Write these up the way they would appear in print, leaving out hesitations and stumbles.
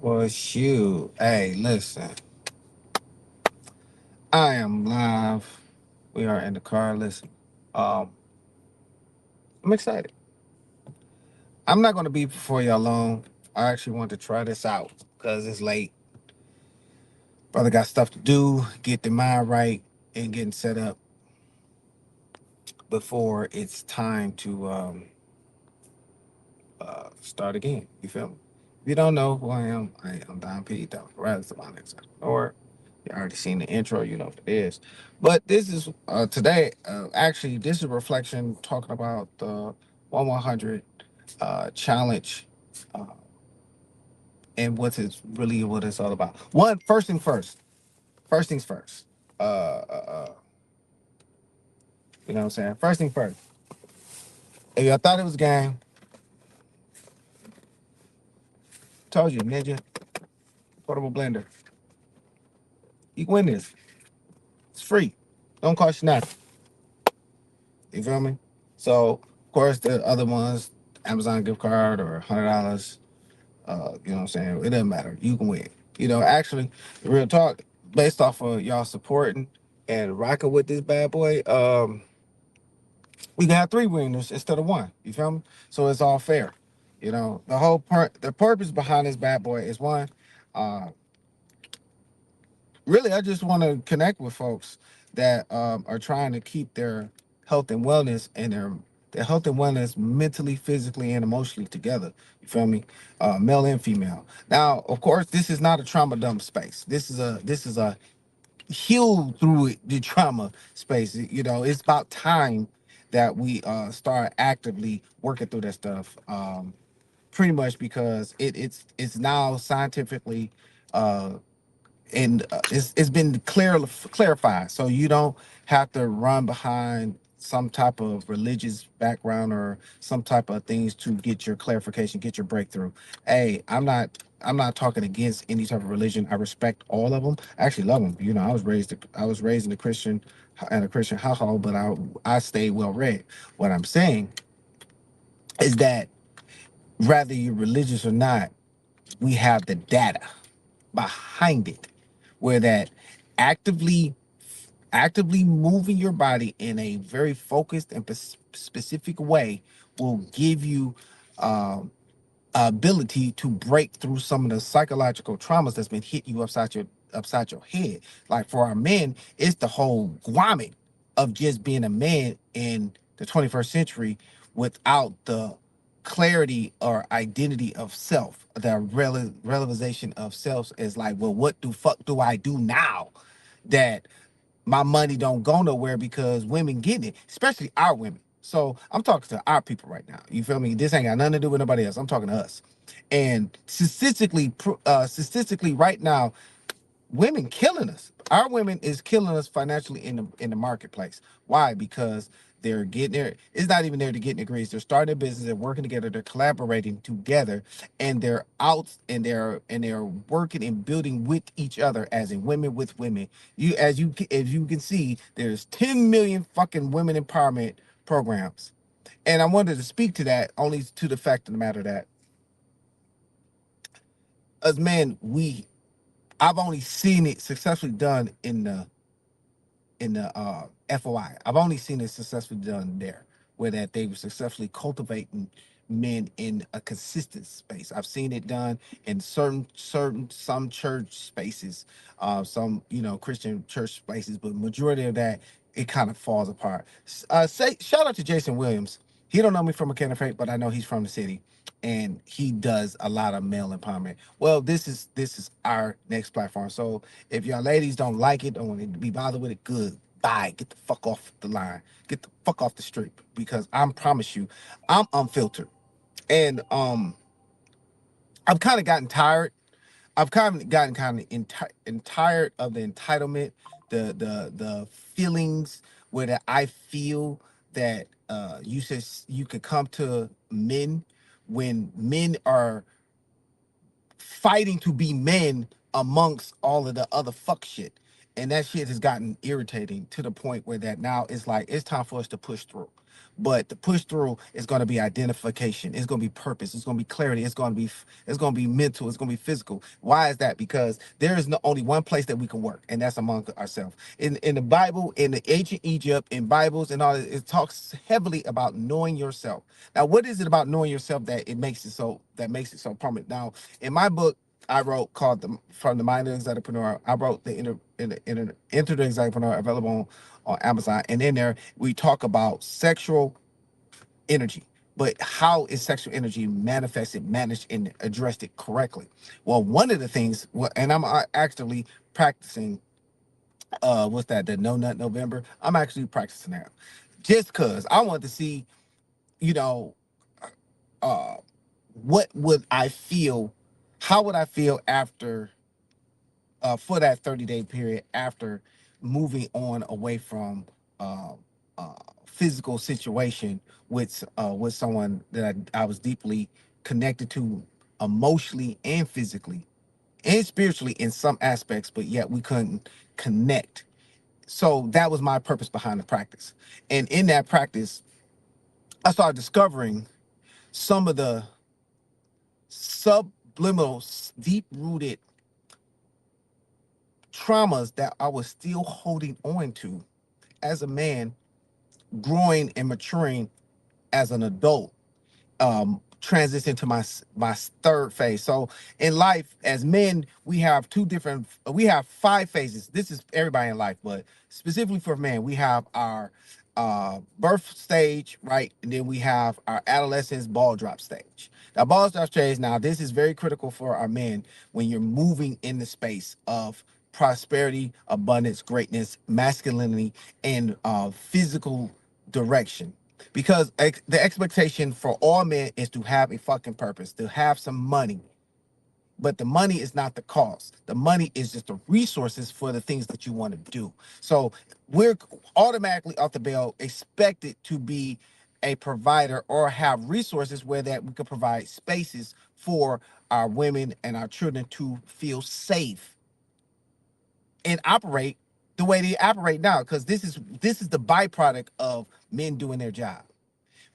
Well, shoot. Hey, listen. I am live. We are in the car. Listen. Um, I'm excited. I'm not going to be before y'all long. I actually want to try this out because it's late. Brother got stuff to do, get the mind right, and getting set up before it's time to start again. You feel me? If you don't know who I am Don P. Don Perez, or you already seen the intro, you know what it is. But this is today. Actually, this is a reflection talking about the 100 challenge uh, and what it's all about. First thing first. First things first. You know what I'm saying? First thing first. If y'all thought it was a game, told you, Ninja portable blender. You can win this. It's free. Don't cost you nothing. You feel me? So, of course, the other ones, Amazon gift card or $100. You know what I'm saying? It doesn't matter. You can win. Actually, real talk, based off of y'all supporting and rocking with this bad boy, we can have three winners instead of one. You feel me? So it's all fair. The purpose behind this bad boy is one. Uh, Really, I just want to connect with folks that are trying to keep their health and wellness and their health and wellness mentally, physically, and emotionally together. You feel me? Male and female. Now, of course, this is not a trauma dump space. This is a heal through the trauma space. It's about time that we start actively working through that stuff. Pretty much because it's now scientifically uh, and it's been clarified, so you don't have to run behind some type of religious background or some type of things to get your clarification, get your breakthrough. Hey, I'm not talking against any type of religion. I respect all of them. I actually love them. I was raised in a Christian household, but I stayed well read. What I'm saying is that whether you're religious or not, we have the data behind it where that actively actively moving your body in a very focused and specific way will give you um, ability to break through some of the psychological traumas that's been hitting you upside your head. Like for our men, it's the whole grommet of just being a man in the 21st century without the clarity or identity of self. The realization of self is like, well, what the fuck do I do now that my money don't go nowhere because women getting it, especially our women. So I'm talking to our people right now. You feel me? This ain't got nothing to do with nobody else. I'm talking to us. And statistically, right now, women killing us. Our women is killing us financially in the marketplace. Why? Because they're getting there. It's not even there to get degrees. They're starting a business. They're working together. They're collaborating together, and they're out and they're working and building with each other, as in women with women. As you can see, there's 10 million fucking women empowerment programs, and I wanted to speak to that only to the fact of the matter that as men, I've only seen it successfully done in the FOI. I've only seen it successfully done there, where that they were successfully cultivating men in a consistent space. I've seen it done in certain some church spaces, some Christian church spaces, but majority of that it kind of falls apart. Say shout out to Jason Williams. He don't know me from a can of paint, but I know he's from the city, and he does a lot of male empowerment. Well, this is our next platform. So if y'all ladies don't like it, don't want to be bothered with it, good. Bye. Get the fuck off the line. Get the fuck off the street because I promise you, I'm unfiltered. And I've kind of gotten tired. I've kind of tired of the entitlement, the feelings where that I feel that you could come to men when men are fighting to be men amongst all of the other fuck shit. and that shit has gotten irritating to the point where that now it's like it's time for us to push through. But the push through is going to be identification. It's going to be purpose. It's going to be clarity. It's going to be mental. It's going to be physical. Why is that? Because there is no, only one place that we can work, and that's among ourselves. In the Bible, in the ancient Egypt, in Bibles and all, it talks heavily about knowing yourself. Now, what is it about knowing yourself that makes it so permanent? Now, in my book, I wrote called From the Mind of the Entrepreneur. I wrote Enter the Entrepreneur, available on Amazon. And in there, we talk about sexual energy, but how is sexual energy manifested, managed, and addressed it correctly? Well, one of the things, and I'm actively practicing, what's that, the No Nut November? I'm actually practicing that just because I want to see, you know, uh, what would I feel, how would I feel after for that 30-day period after moving on away from uh, uh, physical situation with someone that I was deeply connected to emotionally and physically and spiritually in some aspects, but yet we couldn't connect. So that was my purpose behind the practice. And in that practice, I started discovering some of the subliminal, deep rooted traumas that I was still holding on to as a man, growing and maturing as an adult, transition to my third phase. So in life, as men, we have five phases. This is everybody in life, but specifically for men, we have our birth stage, right? And then we have our adolescence ball drop stage. Now, ball drop stage, now this is very critical for our men when you're moving in the space of prosperity, abundance, greatness, masculinity, and physical direction, because the expectation for all men is to have a fucking purpose, to have some money. But the money is not the cost. The money is just the resources for the things that you want to do. So we're automatically off the bail expected to be a provider or have resources where that we could provide spaces for our women and our children to feel safe and operate the way they operate now. Because this is the byproduct of men doing their job.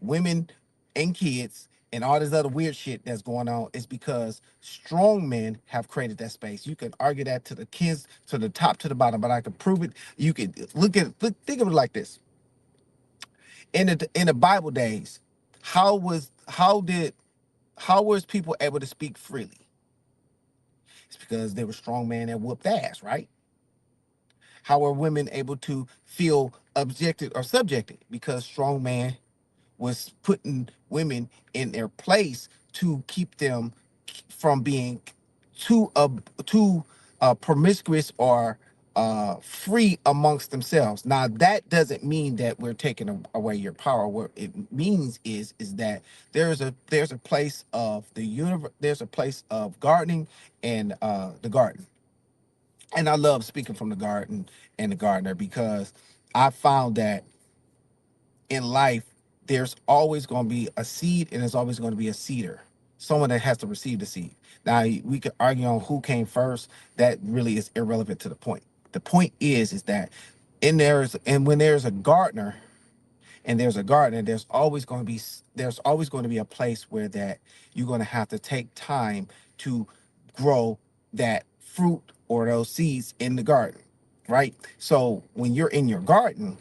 Women and kids and all this other weird shit that's going on is because strong men have created that space. You can argue that to the kids, to the top, to the bottom, but I can prove it. You can think of it like this. In the Bible days, how was how did how was people able to speak freely? It's because there were strong men that whooped ass, right? How are women able to feel objected or subjected? Because strong man was putting women in their place to keep them from being too promiscuous or free amongst themselves. Now that doesn't mean that we're taking away your power. What it means is that there's a place of the universe. There's a place of gardening and the garden. And I love speaking from the garden and the gardener because I found that in life, there's always going to be a seed and there's always going to be a seeder, someone that has to receive the seed. Now, we could argue on who came first. That really is irrelevant to the point. The point is that when there's a gardener and there's a gardener, there's always going to be a place where that you're going to have to take time to grow that fruit or those seeds in the garden, right? So when you're in your garden,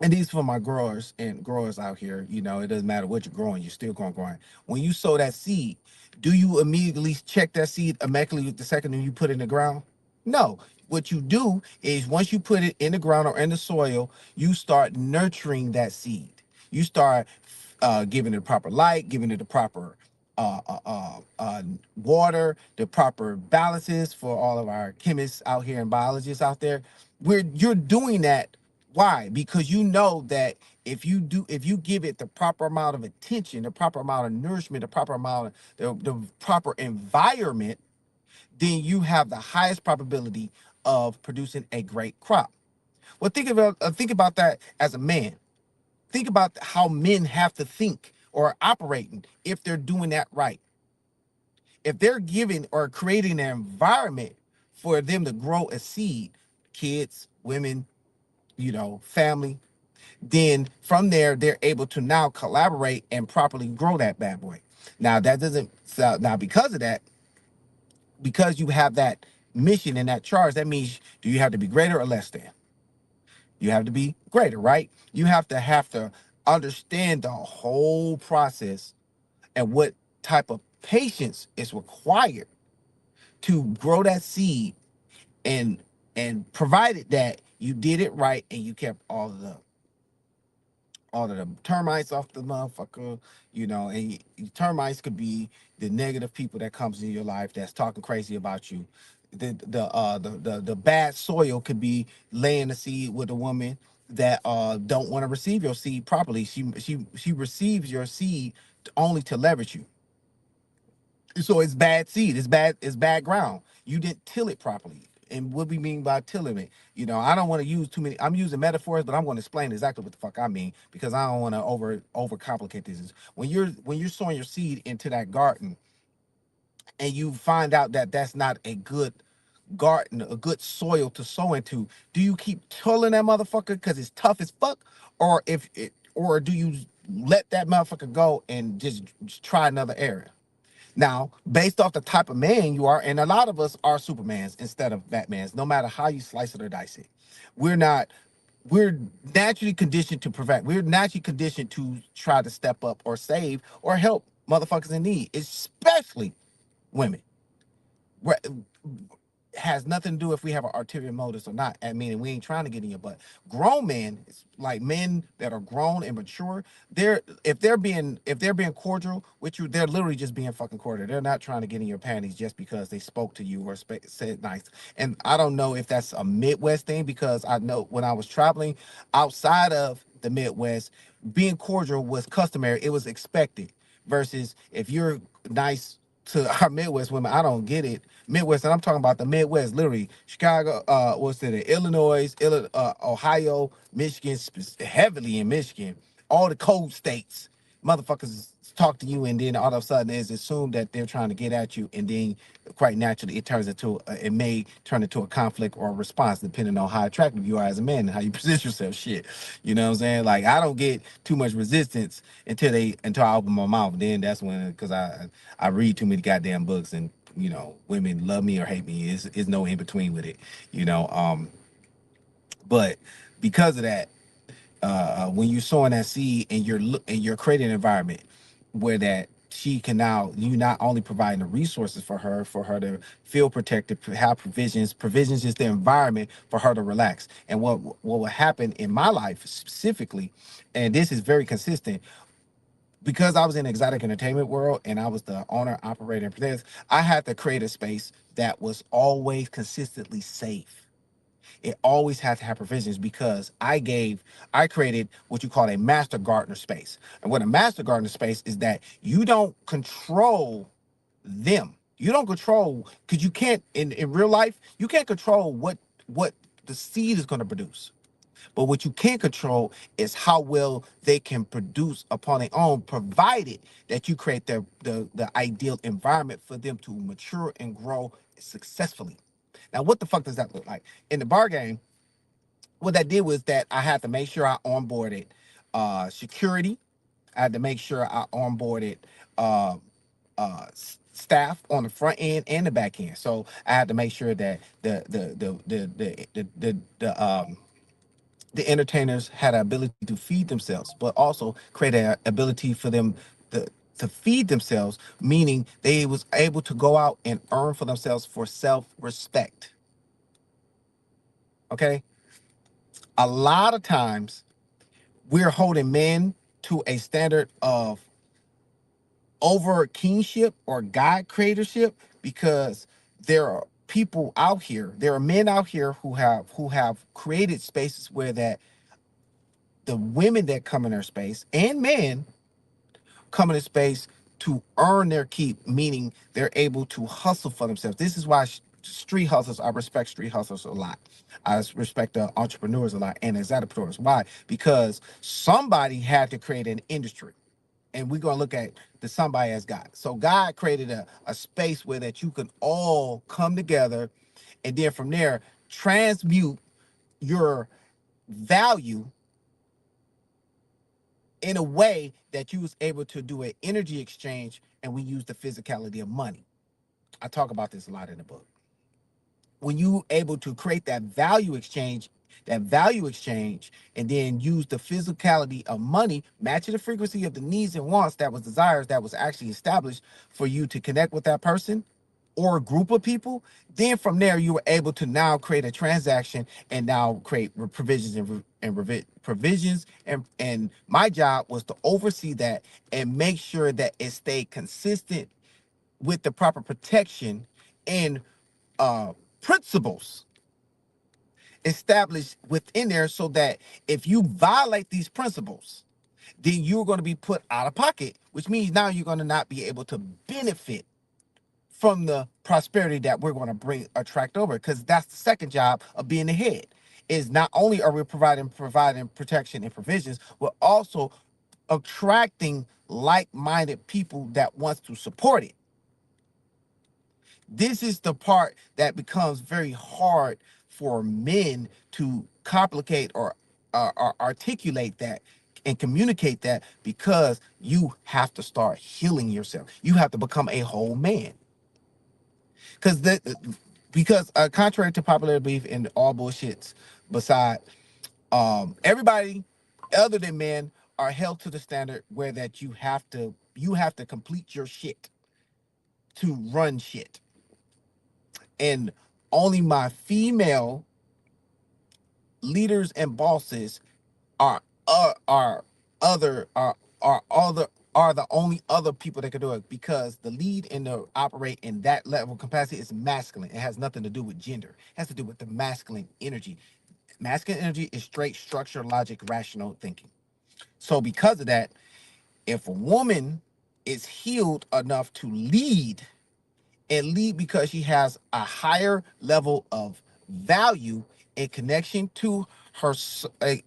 and these for my growers and growers out here, it doesn't matter what you're growing, you're still going to grow. When you sow that seed, do you immediately check that seed immediately the second you put it in the ground? No. What you do is once you put it in the ground or in the soil, you start nurturing that seed. You start giving it the proper light, giving it the proper water, the proper balances for all of our chemists out here and biologists out there. Where you're doing that. Why? Because you know that if you give it the proper amount of attention, the proper amount of nourishment, the proper amount of the proper environment, then you have the highest probability of producing a great crop. Well, think about that as a man. Think about how men have to think or operating if they're doing that right. If they're giving or creating an environment for them to grow a seed, kids, women, family. Then from there, they're able to now collaborate and properly grow that bad boy. Now that doesn't now because of that, because you have that mission and that charge, that means do you have to be greater or less than? You have to be greater, right? You have to understand the whole process and what type of patience is required to grow that seed, and provided that you did it right and you kept all of the termites off the motherfucker, and termites could be the negative people that comes in your life that's talking crazy about you. The bad soil could be laying the seed with a woman that don't want to receive your seed properly. She receives your seed only to leverage you. So it's bad seed. It's bad ground. You didn't till it properly. And what we mean by tilling it, I don't want to use too many. I'm using metaphors, but I'm going to explain exactly what the fuck I mean because I don't want to overcomplicate this. When you're sowing your seed into that garden, and you find out that that's not a good garden, a good soil to sow into, do you keep tilling that motherfucker because it's tough as fuck, or do you let that motherfucker go and just try another area? Now, based off the type of man you are, and a lot of us are Supermans instead of Batmans, no matter how you slice it or dice it. We're not, we're naturally conditioned to prevent. We're naturally conditioned to try to step up or save or help motherfuckers in need, especially women. We're, has nothing to do if we have an arterial motives or not. I mean, we ain't trying to get in your butt. Grown men, like men that are grown and mature, if they're being cordial with you, they're literally just being fucking cordial. They're not trying to get in your panties just because they spoke to you or said nice. And I don't know if that's a Midwest thing because I know when I was traveling outside of the Midwest, being cordial was customary. It was expected. Versus if you're nice to our Midwest women, I don't get it. Midwest, and I'm talking about the Midwest, literally Chicago, what's it, Illinois, Ohio, Michigan, heavily in Michigan, all the cold states. Motherfuckers talk to you, and then all of a sudden it's assumed that they're trying to get at you, and then quite naturally it may turn into a conflict or a response depending on how attractive you are as a man and how you position yourself. Shit, you know what I'm saying? Like I don't get too much resistance until I open my mouth. Then that's when, because I read too many goddamn books, and women love me or hate me. Is no in between with it. You know, but because of that, when you're sowing that seed and you're creating an environment where that she can now, you not only providing the resources for her to feel protected, have provisions is the environment for her to relax. And what will happen in my life specifically, and this is very consistent, because I was in the exotic entertainment world and I was the owner, operator, and producer, I had to create a space that was always consistently safe. It always had to have provisions because I created what you call a master gardener space. And what a master gardener space is that you don't control them. You don't control, because you can't in real life, you can't control what the seed is going to produce. But what you can control is how well they can produce upon their own, provided that you create the ideal environment for them to mature and grow successfully. Now, what the fuck does that look like? In the bar game, what that did was that I had to make sure I onboarded security. I had to make sure I onboarded uh, staff on the front end and the back end. So I had to make sure that the entertainers had an ability to feed themselves, but also create an ability for them to, to feed themselves, meaning they was able to go out and earn for themselves for self-respect. Okay. A lot of times we're holding men to a standard of over kingship or God creatorship because there are people out here, there are men out here who have created spaces where that the women that come in their space and men come in space to earn their keep, meaning they're able to hustle for themselves. This is why street hustlers, I respect street hustlers a lot. I respect the entrepreneurs a lot and exoticpreneurs. Why? Because somebody had to create an industry. And we're gonna look at the somebody as God. So God created a space where that you can all come together, and then from there transmute. your value in a way that you was able to do an energy exchange, and we use the physicality of money. I talk about this a lot in the book. When you able to create that value exchange, and then use the physicality of money, matching the frequency of the needs and wants that was desires that was actually established for you to connect with that person or a group of people, then from there you were able to now create a transaction and now create provisions provisions, and my job was to oversee that and make sure that it stayed consistent with the proper protection and uh principles established within there, so that if you violate these principles, then you're going to be put out of pocket, which means now you're going to not be able to benefit from the prosperity that we're going to bring attract over, because that's the second job of being the head. Is not only are we providing protection and provisions, we're also attracting like-minded people that wants to support it. This is the part that becomes very hard for men to complicate or articulate that and communicate that, because you have to start healing yourself. You have to become a whole man. Because contrary to popular belief and all bullshits beside, everybody other than men are held to the standard where that you have to complete your shit to run shit. And only my female leaders and bosses are are other are other are the only other people that can do it, because the lead and the operate in that level of capacity is masculine. It has nothing to do with gender. It has to do with the masculine energy. Masculine energy is straight structure, logic, rational thinking. So because of that, if a woman is healed enough to lead, and lead because she has a higher level of value in connection to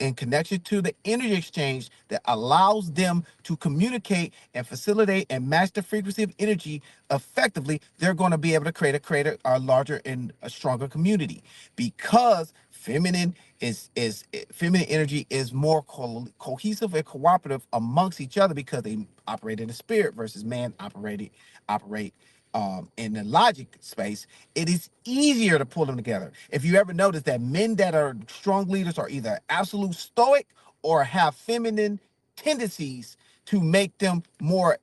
in connection to the energy exchange that allows them to communicate and facilitate and match the frequency of energy effectively, they're going to be able to create a larger and a stronger community, because feminine energy is more cohesive and cooperative amongst each other, because they operate in the spirit versus man operate in the logic space. It is easier to pull them together. If you ever notice that men that are strong leaders are either absolute stoic or have feminine tendencies to make them more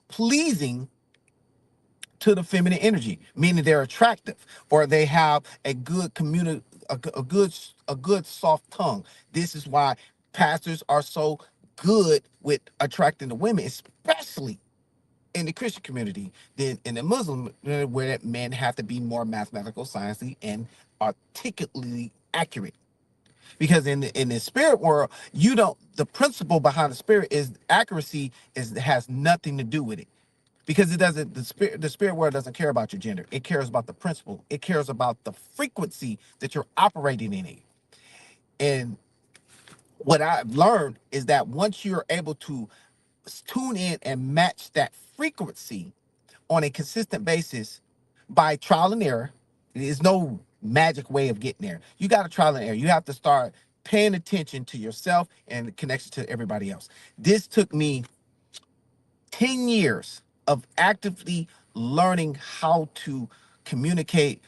pleasing to the feminine energy, meaning they're attractive, or they have a good a good soft tongue. This is why pastors are so good with attracting the women, especially in the Christian community than in the Muslim, where men have to be more mathematical, sciencey, and articulately accurate. Because in the spirit world, you don't. The principle behind the spirit is accuracy is has nothing to do with it, because it doesn't. The spirit world doesn't care about your gender. It cares about the principle. It cares about the frequency that you're operating in it. And what I've learned is that once you're able to tune in and match that frequency on a consistent basis by trial and error. There's no magic way of getting there. You got to trial and error. You have to start paying attention to yourself and the connection to everybody else. This took me 10 years of actively learning how to communicate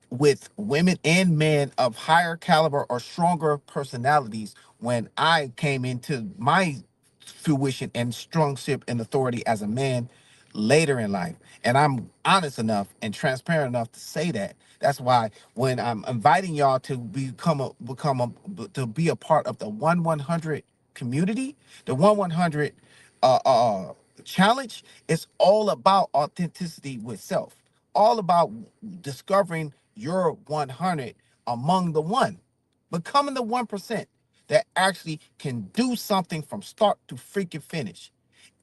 with women and men of higher caliber or stronger personalities when I came into my fruition and strongship and authority as a man later in life. And I'm honest enough and transparent enough to say that. That's why when I'm inviting y'all to to be a part of the 1-100 community, the 1-100 challenge is all about authenticity with self, all about discovering your 100 among the one, becoming the 1% that actually can do something from start to freaking finish.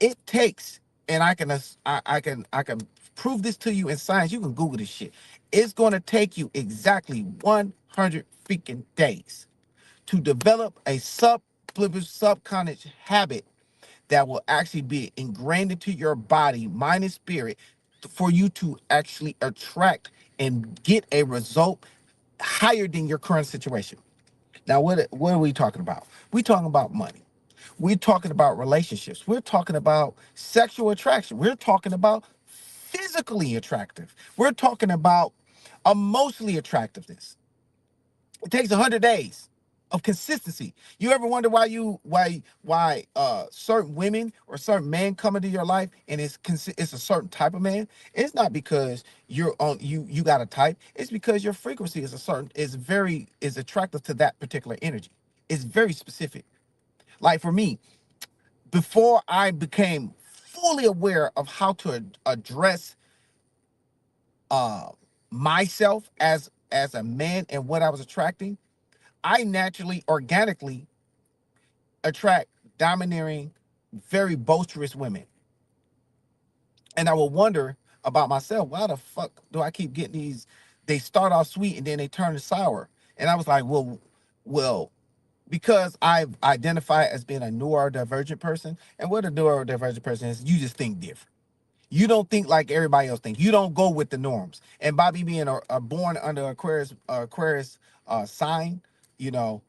It takes, and I can prove this to you in science. You can Google this shit. It's going to take you exactly 100 freaking days to develop a subconscious habit that will actually be ingrained into your body, mind, and spirit for you to actually attract and get a result higher than your current situation. Now, what are we talking about? We talking about money. We're talking about relationships. We're talking about sexual attraction. We're talking about physically attractive. We're talking about emotionally attractiveness. It takes 100 days of consistency. You ever wonder why certain women or certain men come into your life and it's a certain type of man? It's not because you got a type. It's because your frequency is attractive to that particular energy. It's very specific. Like for me, before I became fully aware of how to address uh myself as a man and what I was attracting, I naturally, organically attract domineering, very boisterous women. And I will wonder about myself, why the fuck do I keep getting these? They start off sweet and then they turn sour. And I was like, well, because I've identified as being a neurodivergent person, and what a neurodivergent person is, you just think different. You don't think like everybody else thinks. You don't go with the norms. And Bobby being a born under Aquarius sign, you know,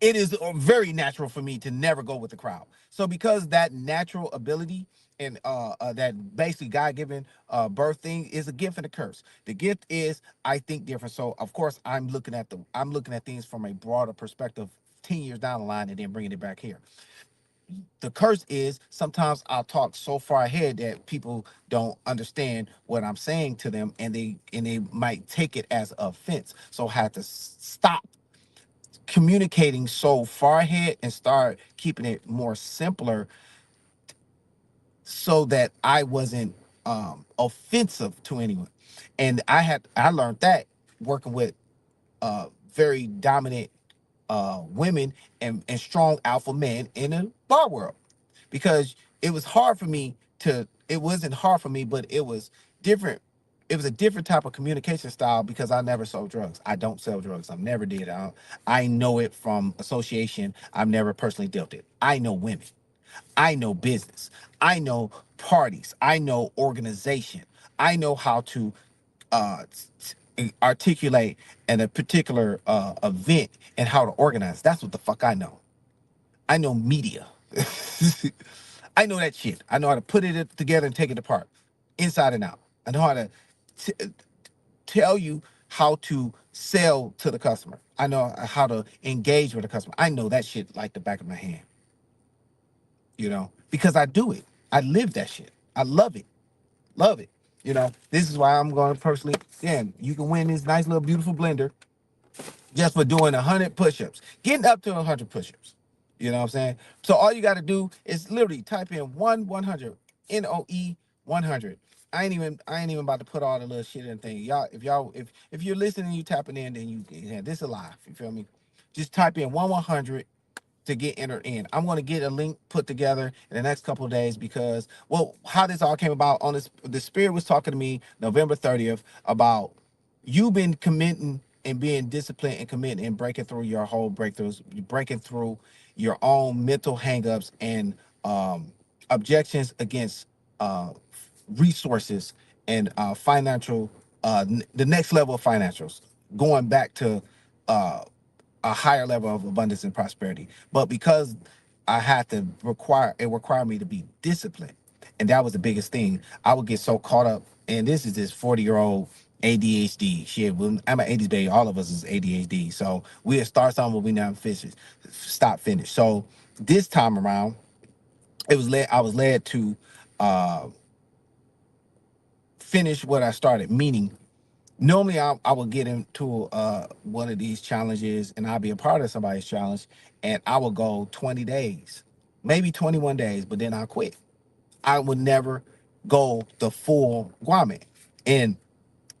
it is very natural for me to never go with the crowd. So because that natural ability and that basically God-given birth thing is a gift and a curse. The gift is I think different. So of course I'm looking at things from a broader perspective 10 years down the line and then bringing it back here. The curse is sometimes I'll talk so far ahead that people don't understand what I'm saying to them and they might take it as offense. So I had to stop communicating so far ahead and start keeping it more simpler so that I wasn't offensive to anyone. And I learned that working with very dominant women and strong alpha men in the bar world, because it wasn't hard for me, but it was different. It was a different type of communication style because I never sold drugs. I don't sell drugs. I've never did. I know it from association. I've never personally dealt it. I know women. I know business. I know parties. I know organization. I know how to articulate in a particular event and how to organize. That's what the fuck I know. I know media. I know that shit. I know how to put it together and take it apart, inside and out. I know how to t- tell you how to sell to the customer. I know how to engage with the customer. I know that shit like the back of my hand, because I do it. I live that shit. I love it. Love it. This is why I'm going to personally, damn, you can win this nice little beautiful blender just for doing 100 push-ups, getting up to 100 push-ups. You know what I'm saying? So all you got to do is literally type in 100, NOE 100. I ain't even about to put all the little shit in the thing. If you're listening, you tapping in, then this is live. You feel me? Just type in 100 to get entered in. I'm going to get a link put together in the next couple of days because, well, how this all came about on this, the spirit was talking to me November 30th about you been committing and being disciplined and committing and breaking through your whole breakthroughs, breaking through your own mental hangups and objections against resources and financial, the next level of financials, going back to uh, a higher level of abundance and prosperity. But because I had to require me to be disciplined. And that was the biggest thing. I would get so caught up, and this is this 40-year-old ADHD shit. I'm an 80s baby. All of us is ADHD. So we'll start something, but we never finish. So this time around, I was led to uh, finish what I started, meaning normally I will get into one of these challenges and I'll be a part of somebody's challenge and I will go 20 days, maybe 21 days, but then I'll quit. I would never go the full Guamit. And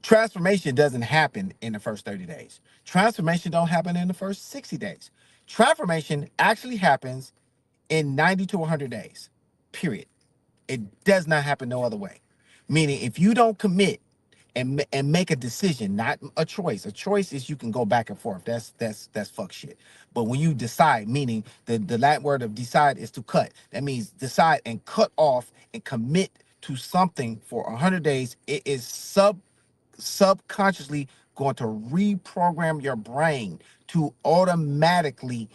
transformation doesn't happen in the first 30 days. Transformation don't happen in the first 60 days. Transformation actually happens in 90 to 100 days, period. It does not happen no other way. Meaning, if you don't commit and make a decision, not a choice. A choice is you can go back and forth. That's fuck shit. But when you decide, meaning the Latin word of decide is to cut. That means decide and cut off and commit to something for 100 days. It is subconsciously going to reprogram your brain to automatically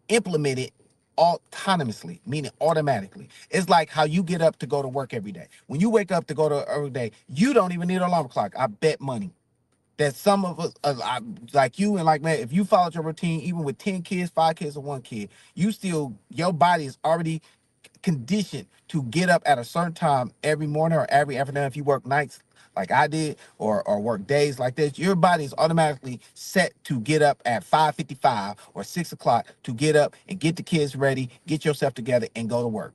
implement it autonomously, meaning automatically. It's like how you get up to go to work every day. When you wake up to go to every day, you don't even need an alarm clock. I bet money that some of us, like you and like man, if you followed your routine, even with 10 kids, 5 kids, or 1 kid, you still, your body is already conditioned to get up at a certain time every morning or every afternoon. If you work nights like I did, or work days like this, your body is automatically set to get up at 5:55 or 6 o'clock to get up and get the kids ready, get yourself together, and go to work.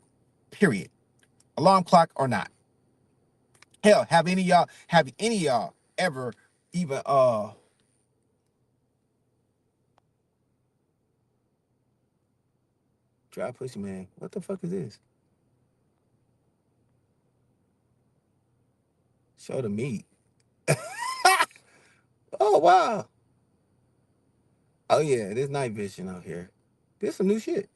Period. Alarm clock or not. Hell, have any of y'all ever even dry pussy man? What the fuck is this? Show the meat. Oh wow. Oh yeah, there's night vision out here. There's some new shit.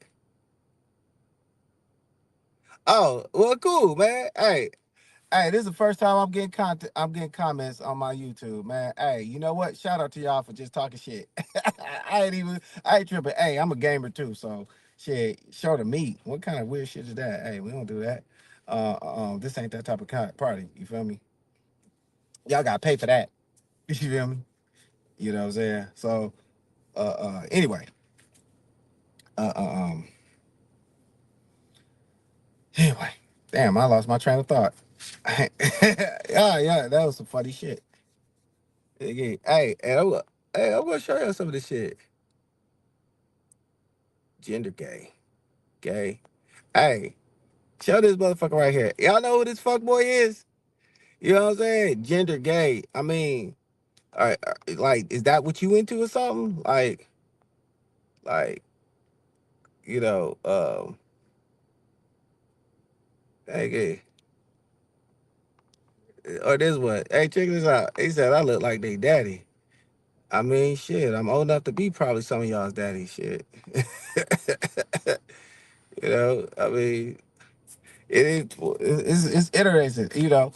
Oh, well, cool, man. Hey, this is the first time I'm getting content. I'm getting comments on my YouTube, man. Hey, you know what? Shout out to y'all for just talking shit. I ain't tripping. Hey, I'm a gamer too, so shit. Show the meat. What kind of weird shit is that? Hey, we don't do that. This ain't that type of party. You feel me? Y'all gotta pay for that. You feel me? You know what I'm saying? So, anyway, uh, uh, um, anyway, damn, I lost my train of thought. Yeah, yeah, that was some funny shit. Hey, I'm gonna show you some of this shit. Gender gay, gay. Hey, show this motherfucker right here. Y'all know who this fuck boy is? You know what I'm saying? Gender gay. I mean, like, is that what you into or something? Like, you know, hey, or this one. Hey, check this out. He said I look like they daddy. I mean, shit. I'm old enough to be probably some of y'all's daddy. Shit. You know, I mean, it's interesting. You know,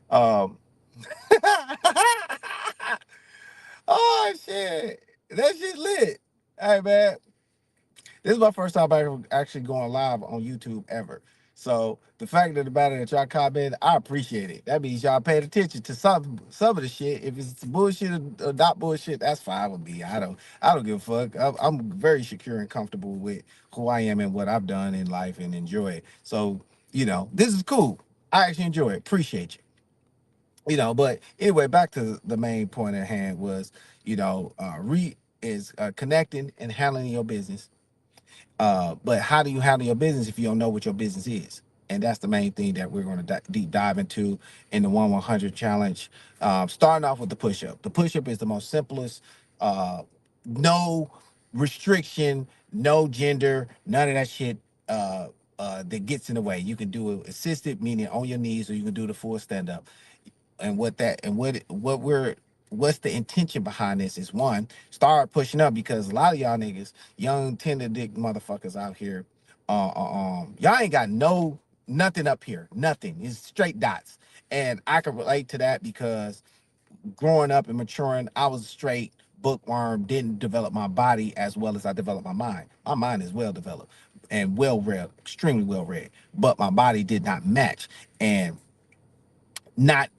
um, oh shit, that shit lit. Hey man, this is my first time ever actually going live on YouTube ever. So the fact of the matter that y'all comment, I appreciate it. That means y'all paid attention to some of the shit. If it's bullshit or not bullshit, that's fine with me. I don't give a fuck. I'm very secure and comfortable with who I am and what I've done in life and enjoy it. So this is cool. I actually enjoy it. Appreciate you. But anyway, back to the main point at hand was, re is connecting and handling your business. But how do you handle your business if you don't know what your business is? And that's the main thing that we're going to deep dive into in the 1-100 challenge. Starting off with the push up. The push up is the most simplest. No restriction, no gender, none of that shit that gets in the way. You can do it assisted, meaning on your knees, or you can do the full stand up. And what's the intention behind this is, one, start pushing up, because a lot of y'all niggas, young tender dick motherfuckers out here, y'all ain't got nothing up here, nothing. It's straight dots. And I can relate to that because growing up and maturing, I was straight bookworm, didn't develop my body as well as I developed my mind. My mind is well developed and well read, extremely well read, but my body did not match. And not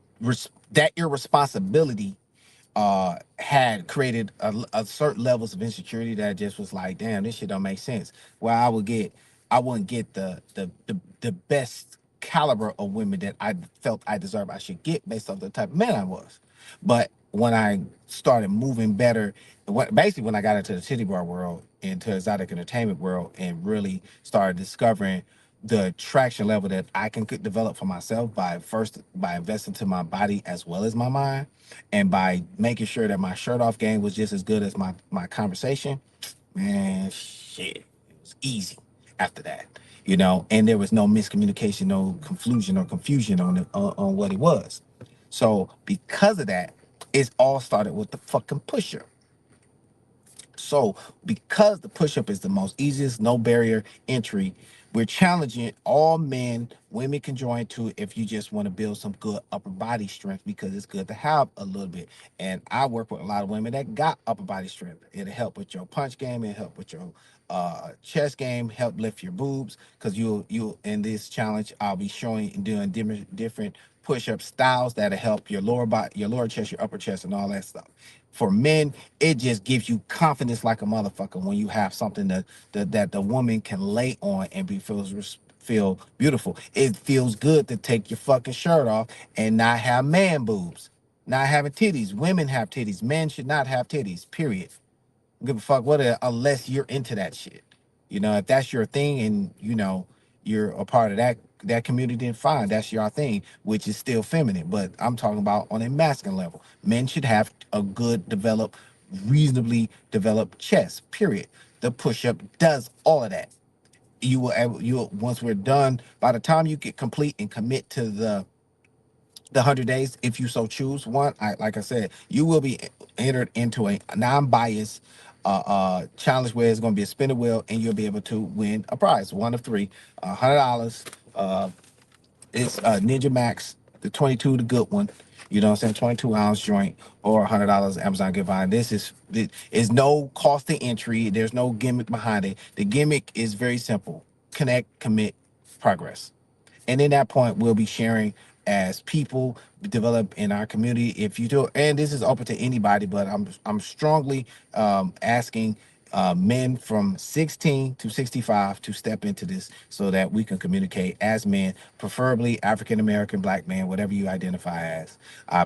that irresponsibility had created a certain levels of insecurity that just was like, damn, this shit don't make sense. Where I wouldn't get the best caliber of women that I felt I deserved, I should get based off the type of man I was. But when I started moving better, basically when I got into the titty bar world, into exotic entertainment world, and really started discovering the traction level that I can develop for myself by investing to my body as well as my mind, and by making sure that my shirt off game was just as good as my conversation, man, shit, it was easy after that. And there was no miscommunication, no confusion on what it was. So because of that, it all started with the fucking pusher. So, because the push up is the most easiest, no barrier entry, we're challenging all men. Women can join too if you just want to build some good upper body strength because it's good to have a little bit. And I work with a lot of women that got upper body strength. It'll help with your punch game, it'll help with your chest game, help lift your boobs. Because you in this challenge, I'll be showing and doing different push-up styles that'll help your lower body, your lower chest, your upper chest, and all that stuff. For men, it just gives you confidence like a motherfucker when you have something that the woman can lay on and be feel beautiful. It feels good to take your fucking shirt off and not have man boobs, not having titties. Women have titties. Men should not have titties. Period. Don't give a fuck what unless you're into that shit. You know, if that's your thing and you know you're a part of that community, then fine, that's your thing, which is still feminine. But I'm talking about on a masculine level. Men should have a good developed, reasonably developed chest. Period. The push-up does all of that. You will once we're done, by the time you get complete and commit to the 100 days, if you so choose one, like I said, you will be entered into a non-biased challenge where it's going to be a spin the wheel and you'll be able to win a prize, one of three, $100. It's Ninja Max, the 22, the good one. You know what I'm saying? 22-ounce joint or $100 Amazon gift line. Is no cost to entry. There's no gimmick behind it. The gimmick is very simple: connect, commit, progress. And in that point, we'll be sharing as people develop in our community. If you do, and this is open to anybody, but I'm strongly asking men from 16 to 65 to step into this so that we can communicate as men, preferably African American, black man, whatever you identify as,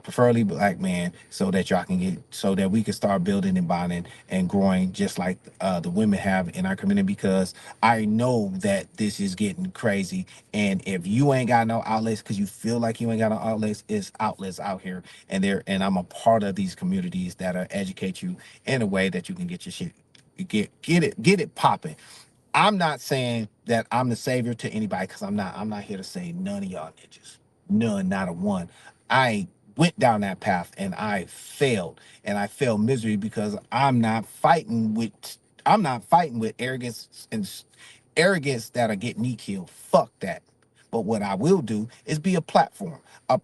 preferably black man, so that y'all can get, so that we can start building and bonding and growing just like the women have in our community. Because I know that this is getting crazy, and if you ain't got no outlets because you feel like you ain't got no outlets, it's outlets out here, and I'm a part of these communities that are educate you in a way that you can get your shit, get it popping. I'm not saying that I'm the savior to anybody because I'm not here to say none of y'all ninjas. None, not a one. I went down that path and I failed. And I failed misery because I'm not fighting with arrogance that'll get me killed. Fuck that. But what I will do is be a platform, a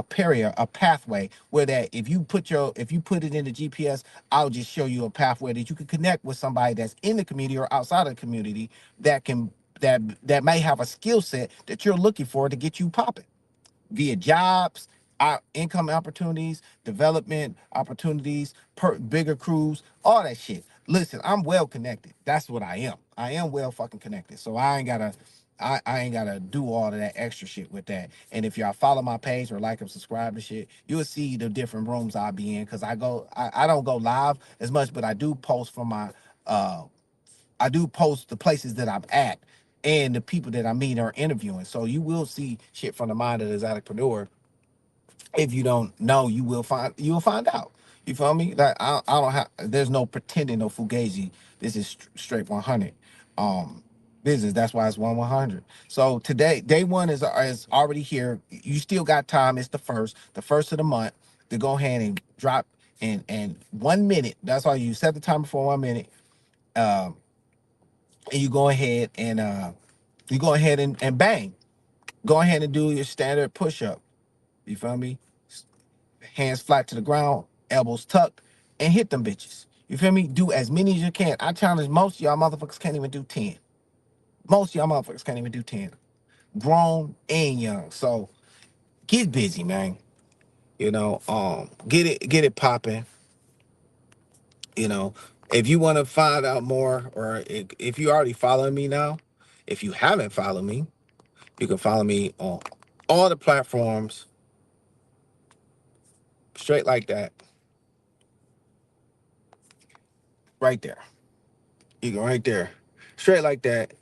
barrier, a pathway where that if you put it in the GPS, I'll just show you a pathway that you can connect with somebody that's in the community or outside of the community that can that may have a skill set that you're looking for to get you popping via jobs, income opportunities, development opportunities, bigger crews, all that shit. Listen, I'm well connected. That's what I am. I am well fucking connected. So I ain't gotta do all of that extra shit with that. And if y'all follow my page or like and subscribe to shit, you'll see the different rooms I'll be in. Cause I don't go live as much, but I do post from my uh I do post the places that I'm at and the people that I meet are interviewing. So you will see shit from the mind of the entrepreneur. If you don't know, you will find out. You feel me? Like I don't have. There's no pretending, no fugazi. This is straight 100 um business. That's why it's 100. So today, day one is already here. You still got time. It's the first of the month to go ahead and drop and 1 minute. That's why you set the timer for 1 minute. Um, and you go ahead and bang. Go ahead and do your standard push up. You feel me? Hands flat to the ground, elbows tucked, and hit them bitches. You feel me? Do as many as you can. I challenge most of y'all motherfuckers can't even do 10. Most of y'all motherfuckers can't even do 10. Grown and young. So get busy, man. Get it popping. You know, if you want to find out more, or if you already following me now, if you haven't followed me, you can follow me on all the platforms, straight like that, right there. You go right there, straight like that.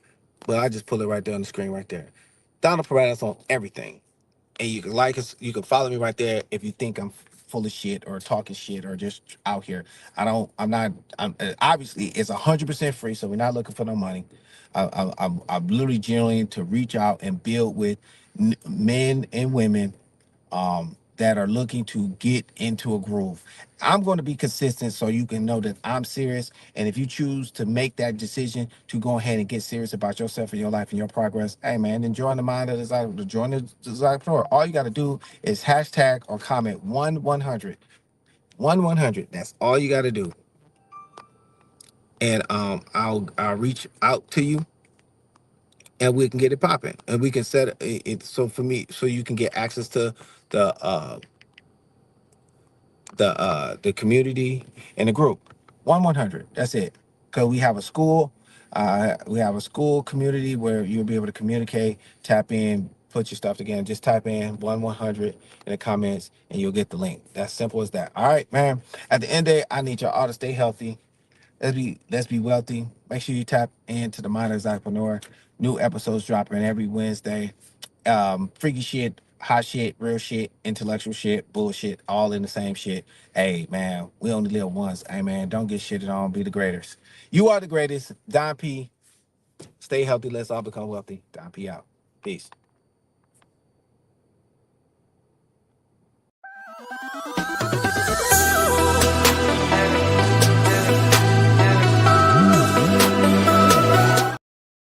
But I just pull it right there on the screen, right there. Donald Paradas on everything, and you can like us. You can follow me right there if you think I'm full of shit or talking shit or just out here. I don't. I'm not. I'm obviously it's 100% free, so we're not looking for no money. I'm literally genuine to reach out and build with men and women that are looking to get into a groove. I'm going to be consistent so you can know that I'm serious. And if you choose to make that decision to go ahead and get serious about yourself and your life and your progress, hey man, then join the mind of the desire, join the desire. All you got to do is hashtag or comment 1-100. 1-100. That's all you got to do. And I'll reach out to you and we can get it popping and we can set it so for me so you can get access to the the community and the group. 1-100. That's it. Because we have a school, we have a school community where you'll be able to communicate, tap in, put your stuff together. Just type in 1-100 in the comments and you'll get the link. That's simple as that. All right, man. At the end of the day, I need y'all all to stay healthy. Let's be wealthy. Make sure you tap into the Mind of Entrepreneur. New episodes dropping every Wednesday. Freaky shit, hot shit, real shit, intellectual shit, bullshit, all in the same shit. Hey man, we only live once. Hey man, don't get shitted on. Be the greatest. You are the greatest. Don P. Stay healthy. Let's all become wealthy. Don P out. Peace.